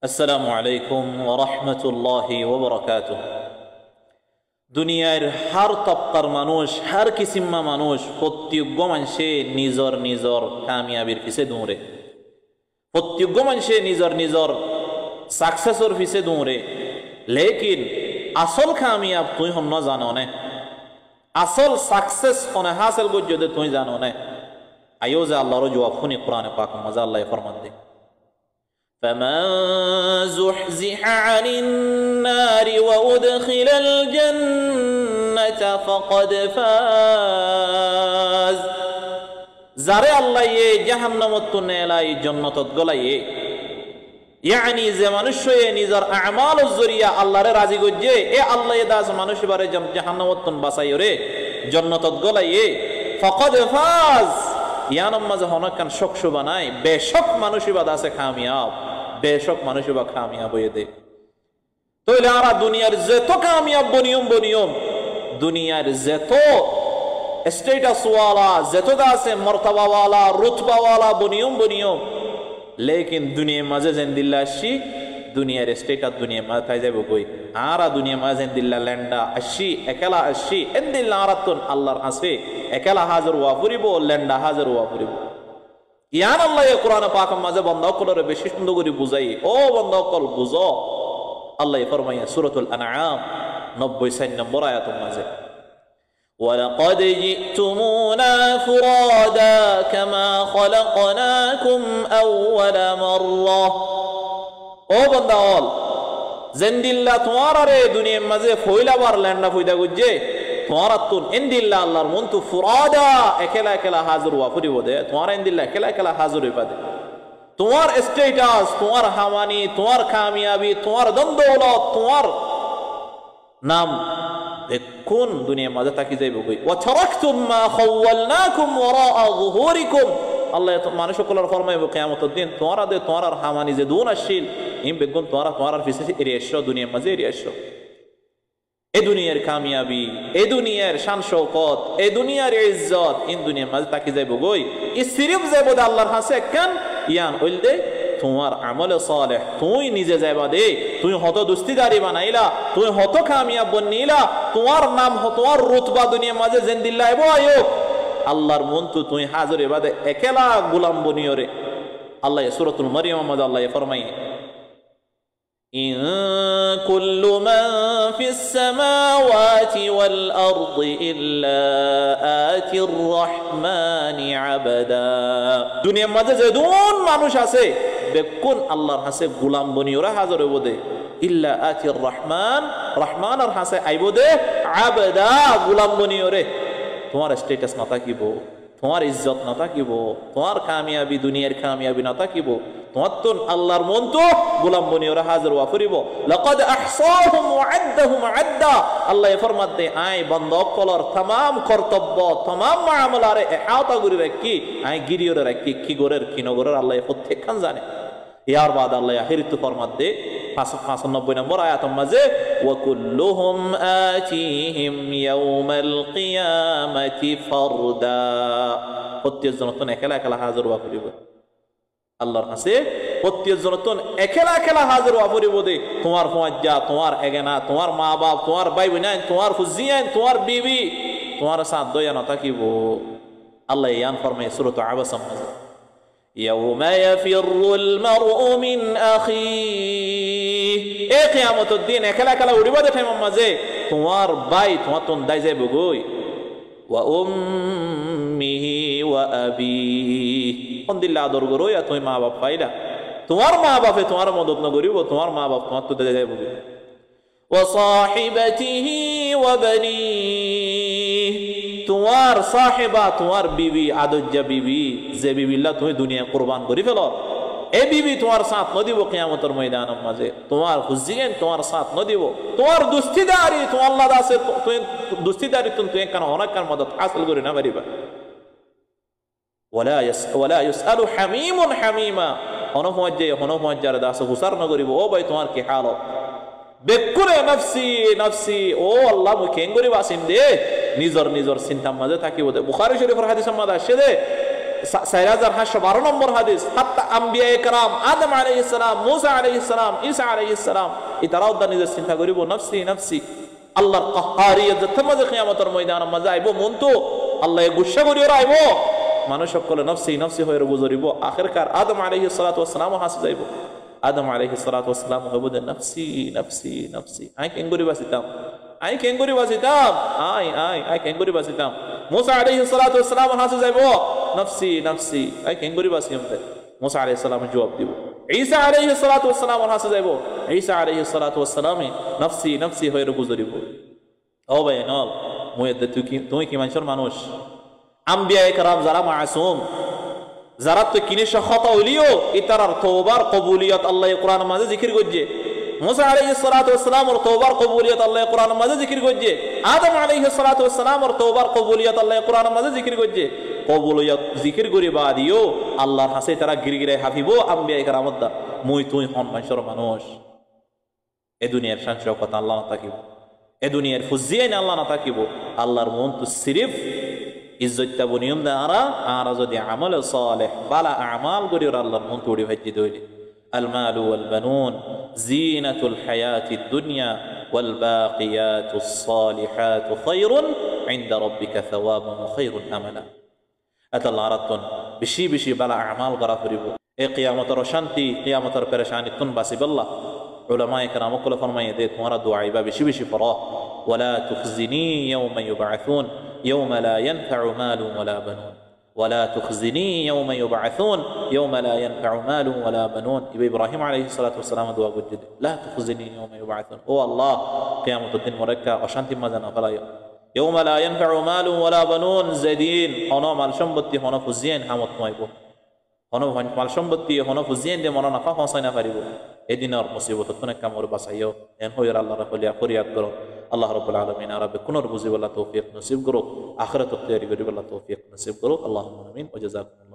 আসসালামু আলাইকুম ওয়া রাহমাতুল্লাহি ওয়া বারাকাতুহু। দুনিয়ার হার তবকার মানুষ, হার কিসিমা মানুষ প্রত্যেক মানুষে নিজর নিজর কামিয়াবির পিছে দৌড়ে, প্রত্যেক মানুষে নিজর নিজর সাকসেসর পিছে দৌড়ে। লেকিন আসল কামিয়াব তুই হন জানো না, আসল সাকসেস হনে হাসিল করতে তুই জানো না। আইও যে আল্লাহর জবাব শুনি কোরআনে পাক মজা আল্লাহ ফরমান দে, فمن زحزح عن النار وأدخل الجنة فقد فاز। যারে আল্লাহ জাহান্নামত নেলাই জান্নাতত গলাইয়ে, ইয়ানি যে মানুষ নিজের আমালের জরিয়া আল্লাহরে রাজি গজ্জে এ আল্লাহ দাস মানুষ বারে জাহান্নামত বাঁচাইও রে জান্নাতত গলাইয়ে ফাকাদ ফাজ। ইয়ানম মাঝে হনকান শকশু বানাই বেশক মানুষই বাদ আছে কামিয়াব, বেশক মানুষই বা কামিয়াব হয়ে দে। তাইলে আমরা দুনিয়ার যত কামিয়াব বনিয়ম দুনিয়ার যত স্টেটাস ওয়ালা যত আছে মর্তবা ওয়ালা রুতবা ওয়ালা বনিয়ম, লেকিন দুনিয়ার মাঝে জেন্দিল্লা আসি দুনিয়ার স্টেটাস দুনিয়ার মাঝে তাই যাবো কই আরা দুনিয়ার মাঝে জেন্দিল্লা ল্যান্ডা আসি একলা আসি এন্দিল্লা আরাতুন আল্লাহর হাসে একলা হাজার ওয়া ফুরিব ল্যান্ডা হাজার ওয়া ফুরিব। ইয়ান আল্লাহ কোরআন পাক মাঝে বন্দাকলরে বেশি সুন্দর করে বুঝাই। ও বন্দাকল বুঝো, আল্লাহ ফরমাইয়া সূরাতুল আনআম 90 নম্বর আয়াতের মাঝে, ওয়ালাকাদ জিতুমুনা ফুরাদা কামা খলাকনাকুম আউওয়ালা মাররাহ। ও বন্দাওয়াল জেন্দিল্লা তোমার আরে দুনিয়ার মাঝে ফইলাবার ল্যান্ডা ফইদা গুজে তোমার তুন ইন্দিল্লা আল্লাহর মন্তু ফুরাদা একলা একলা হাজির ওয়া ফুরিব দে। তোমার ইন্দিল্লা একলা একলা হাজির হইবা দে। তোমার স্টেটাস, তোমার হামানি, তোমার কামিয়াবি, তোমার দন্দৌলত, তোমার নাম দেখুন দুনিয়ার মাঝে তাকি যাইব কই। ওয়া তারাকতুম মা খাওয়ালনাকুম ওয়ারাআ যুহুরিকুম। আল্লাহ মানুষ সকলের ফরমাইব কিয়ামতের দিন তোমারা দে তোমার হামানি যে দুন আসিল ইম বেগুন তোমার পিছে এরিয়ে এসো, দুনিয়ার মাঝে এরিয়ে এসো। এ দুনিয়ার কামিয়াবি, এ দুনিয়ার শান শৌকত, এ দুনিয়ার ইজ্জত ইন দুনিয়ার মাঝে তাকি যাইব গই। ই সিরিফ যাইব দে আল্লাহর হাসে কেন ইয়ান হইল দে তোমার আমলে সালেহ তুই নিজে যাইবা দে। তুই হত দুস্তিদারি বানাইলা, তুই হত কামিয়াব বনিলা, তোমার নাম তোমার রুতবা দুনিয়ার মাঝে জেন্দিল্লা আইব আয়ো আল্লাহর মন্তু তুই হাজির এবাদে একলা গোলাম বনিও রে। আল্লাহ সূরাতুল মারইয়াম মাঝে আল্লাহ ফরমাই, ইন কুল্লু মান ফিস সামাওয়াতি ওয়াল আরদি ইল্লা আতির রাহমানি আবদা। দুনিয়ার মাঝে যে দুন মানুষ আছে বেকুন আল্লাহর হাসে গোলাম বনিওরা হাজির হইব দে। ইল্লা আতির রহমান, রহমানের হাসে আইব দে আবদা গোলাম বনিও রে। তোমার স্টেটাস না থাকিব, তোমার ইজ্জত না থাকিব, তোমার কামিয়াবি দুনিয়ার কামিয়াবি না থাকিব, তোমার তো আল্লাহর মন তো গোলাম বনিওরা হাজির ওয়া ফুরিব। লাকাদ আহসাহুম ওয়া আদ্দাহুম আদ্দা। আল্লাহ ফরমাত দে আই বন্ধ কলর तमाम কর্তব্য तमाम মামলারে ইহাতা করে রাখি, আই গিরিয়রে রাখি কি গরের কি নগরের আল্লাহ প্রত্যেকখান জানে। ইয়ার বাদ আল্লাহ আখিরিত ফরমাত দে 95 নম্বর আয়াতের মাঝে, ওয়া কুল্লুহুম আতিহিম ইয়াউমাল কিয়ামাতি ফারদা। প্রত্যেকজন তো একলা একলা হাজির ওয়া ফুরিব আল্লাহর কাছে। প্রত্যেকজন তো একলা একলা হাজির ওয়া ফুরিব দে। তোমার ফওয়াজ্জা, তোমার এগেনা, তোমার মা বাপ, তোমার ভাই বোন, তোমার ফুজিয়ান, তোমার বিবি, তোমার সাথ দয়া না থাকিব। আল্লাহ ইয়ান ফরমায় সূরা আবাস মাঝে, ইয়াউমা ইয়াফিরুল মারউ মিন আখিহি। এ কিয়ামতের দিন একলা একলা উড়িবা দে টাইম মাঝে তোমার ভাই তোমার তো দাই যাইব গই। ওয়া উম্মিহি ওয়া আবিহি। কোন দিল্লা আদর করো ইয়া তুমি মা বাপ পাইলা, তোমার মা বাপে তোমার মদত না করিব, তোমার মা বাপ তোমার তো দাই যাইব। ওয়া সাহিবাতিহি ওয়া বানিহি। তোমার সাহেবা, তোমার বিবি, আদজ্জা বিবি, যে বিবিল্লা তুমি দুনিয়া কুরবান করি ফেলো, এ বিবি তোমার সাথ ন দিব কিয়ামতের ময়দানের মাঝে। তোমার হুজিয়ান তোমার সাথ ন দিব। তোমার দুস্তিদারি তোমার আল্লাহ দাসে তুমি দুস্তিদারি তুমি কেন অনেক কার মদত হাসিল করে না পারিবা। ওয়ালা ইউসআলু হামিমুন হামিমা। হনফওয়াজ্জার দাস হুসার ন করিব ও ভাই তোমার কি হালত বেকুরে নফসি নফসি। ও আল্লাহ মুই কেন করিবা আসিম দে নিজর নিজর চিন্তা মাঝে থাকিব দে। বুখারী শরীফের হাদিসের মাঝে আসে দে 4712 নম্বর হাদিস, হাত্তা আম্বিয়া একরাম আদম আলাইহিস সালাম, মূসা আলাইহিস সালাম, ঈসা আলাইহিস সালাম ইতারাও দা নিজের চিন্তা করিব নফসি নফসি। আল্লাহর কাহারিয়ত যতমাজে কিয়ামতের ময়দানের মাঝে আইব মন তো আল্লাহ গুসা করিও আইব, মানুষ সকলে নফসি নফসি হয়ে গুজরিব। আখিরকার আদম আলাইহিস সালাতু ওয়াস সালাম হাসি যাইব। আদম আলাইহিস সালাতু ওয়াস সালাম হইব যে নফসি নফসি নফসি, আই কেঙ্গুরি বাসিতাম, আই কেঙ্গুরি বাসিতাম, আই কেঙ্গুরি বাসিতাম। মূসা আলাইহিস সালাতু ওয়াস সালাম হাসি যাইব নফসি নফসি, আই কেঙ্গুরি বাসিয়াম দে। মূসা আলাইহিস সালাম জবাব দিব। ঈসা আলাইহিস সালাতু ওয়াস সালাম হাসি যাইব, ঈসা আলাইহিস সালাতু ওয়াস সালাম নফসি নফসি হয়ে গুজরিব। ও ভাই নল মুয়েদ্দে তুই কি মানুষের মানুষ? আম্বিয়া একরাম যারা মাসুম, যারা তো কিনিস খতা হইলিও ইতারার তওবার কবুলিয়ত আল্লাহ কোরআন মাঝে জিকির করছে। মূসা আলাইহিস সালাতু ওয়াস সালাম এর তওবার কবুলিয়ত আল্লাহ কোরআন মাঝে জিকির করছে। আদম আলাইহিস সালাতু ওয়াস সালাম এর তওবার কবুলিয়ত আল্লাহ কোরআন মাঝে জিকির করছে। কবুলিয়ত জিকির করি বাদিও আল্লাহর হাসে তারা গিরগিরে হাফিব আম্বিয়া একরামত দা মুই তুই হন মানুষের মানুষ। এ দুনিয়ার শান কথা আল্লাহ না থাকিব, এ দুনিয়ার ফুজিয়াইন আল্লাহ না থাকিব। আল্লাহর মন তো সিরিফ ইজ্জতটা বনিয়ম দা আর যদি আমল সালেহ বালা আমাল করি আল্লাহর মন তোড়ি ভাজি দইলে। আল মালু ওয়াল বানুন জিনাতুল হায়াতিদ দুনিয়া ওয়াল বাকিয়াতুস সালিহাতু খায়রুন ইনদা রাব্বিকা সাওয়াবান ওয়া খায়রুন আমালা। আল্লাহ রাতন বেশি বেশি বালা আমাল করা করিব। এ কিয়ামতের শান্তি কিয়ামতের পেরেশানি তুন বাসিবাল্লাহ। উলামায়ে কেরাম কল ফরমায়ে দে তোমারা দোয়া ইবা বেশি বেশি পড়ো। ওয়ালা তুখজিনি ইয়াওমা ইউবআসুন ইয়াওমা লা ইয়ানফাউ মালুন ওয়ালা বানুন, ওয়ালা তুখজিনি ইয়াওমা ইউবআসুন ইয়াওমা লা ইয়ানফাউ মালুন ওয়ালা বানুন। ইব্রাহিম আলাইহিস সালাতু ওয়াস সালাম দোয়া করছে লা তুখজিনি ইয়াওমা ইউবআসুন, ও আল্লাহ কিয়ামতের দিন মরেকা অশান্তি মাজা না ফেলাইও। ইয়াওমা লা ইয়ানফাউ মালুন ওয়ালা বানুন, যেদিন হন মাল সম্পত্তি হন ফুজিয়ান হামত নয়ব, হন মাল সম্পত্তি হন ফুজিয়ান দে মন নাফা পৌঁছাই না পারিব। এদিনের মুসিবত তুমি কামড় বাঁচাইও এন হইর আল্লাহ রাখলিয়া ফরিয়াদ করো। আল্লাহ রাব্বুল আলামিন আরবে পুনর্বুঝিব আল্লাহ তৌফিক নসিব করুক, আখিরাত তৈরি করিব আল্লাহ তৌফিক নসিব করুক। আল্লাহুম্মা আমিন ওয়া জাযাকুমুল্লাহ।